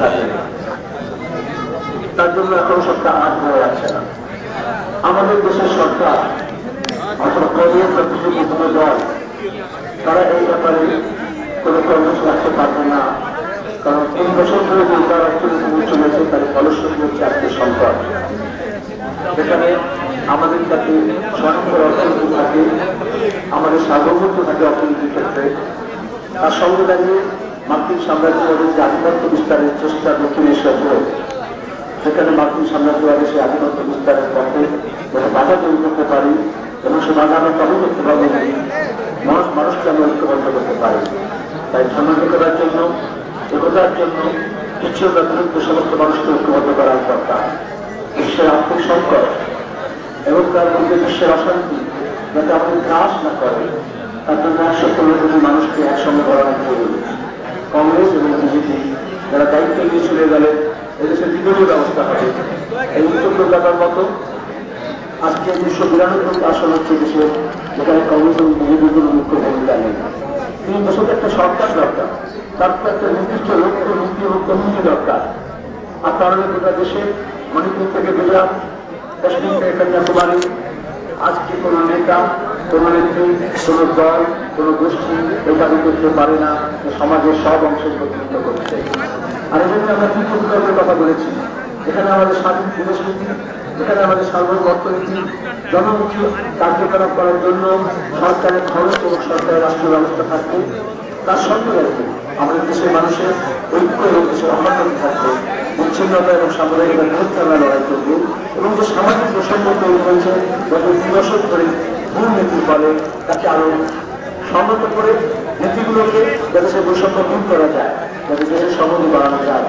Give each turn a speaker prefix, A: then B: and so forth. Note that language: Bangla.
A: থাকে, তার জন্য এখন সরকার আট হয়ে যাচ্ছে না। আমাদের দেশের সরকার অথবা কংগ্রেস বা বিজেপি কোনো দল তারা এই ব্যাপারে কোনো কর্মসূচি রাখতে পারবে না, কারণ 3 বছর ধরে যে তার অর্থনীতি চলেছে তার ফলশ্রুতি হচ্ছে আজকের সংকট। যেখানে আমাদের কাছে স্বনির্ভর অর্থনীতি থাকে, আমাদের সার্বভৌমত্ব থাকে অর্থনীতির ক্ষেত্রে, তার সঙ্গে দাঁড়িয়ে মার্কিন সাম্রাজ্যবাদের যে আধিপত্য বিস্তারের চেষ্টা দক্ষিণ এশিয়া জুড়ে, সেখানে মার্কিন সাম্রাজ্যবাদের সেই আধিপত্য বিস্তারের পথে যাতে বাধা তৈরি করতে পারি এবং সে বাধা আমরা তবে করতে পারবো মানুষকে আমরা ঐক্যবদ্ধ করতে পারি। তাই ধর্মাধিকারের জন্য, একতার জন্য, পিছিয়ে বিরুদ্ধে সমস্ত মানুষকে ঐক্যবদ্ধ করার দরকার। বিশ্বের আর্থিক সংকট এবং তার মধ্যে বিশ্বের অশান্তি যাতে আমাদের গ্রাস না করে, তার জন্য 115 কোটি মানুষকে একসঙ্গে করানো জরুরি। কংগ্রেস এবং বিজেপি যারা দায়িত্ব নিয়ে চলে গেলে এদেশের বিপরীত ব্যবস্থা হবে। এই উত্তর কলকাতার মতো আজকে 292 আসন হচ্ছে দেশে, যেখানে কংগ্রেস এবং বিজেপির কোনো মুখ্য ভূমিকা নেই। 3 বছর একটা সরকার দরকার, তার তো একটা নির্দিষ্ট লক্ষ্য, নীতি এবং কমিটি দরকার। আর কারণে গোটা দেশে মণিপুর থেকে গুজরাট, কাশ্মীর থেকে কন্যাকুমারী আজকে কোন নেতা, কোন নেত্রী, কোন দল, কোন গোষ্ঠী এই দাবি করতে পারে না যে সমাজের সব অংশের প্রতিনিধিত্ব করছে। আর এই জন্য আমরা কি পরিকল্পনার কথা বলেছি, এখানে আমাদের স্বাধীন বিদেশনীতি, এখানে আমাদের সার্বভৌম অর্থনীতি, জনমুখী কার্যকলাপ করার জন্য সরকারের খরচ এবং সরকারের রাষ্ট্র ব্যবস্থা থাকবে। তার সঙ্গে রাখবে আমাদের দেশের মানুষের ঐক্য এবং দেশের অখণ্ডতা থাকবে। বিচ্ছিন্নতা এবং সাম্প্রদায়িকতার বিরুদ্ধে আমরা লড়াই করব এবং যে সামাজিক প্রসঙ্গ তৈরি হয়েছে গত 2 দশক ধরে ভুল নীতির ফলে তাকে আরো সংহত করে নীতিগুলোকে যাতে সে বৈষম্য দূর করা যায়, যাতে দেশের সমন্বয় বাড়ানো যায়।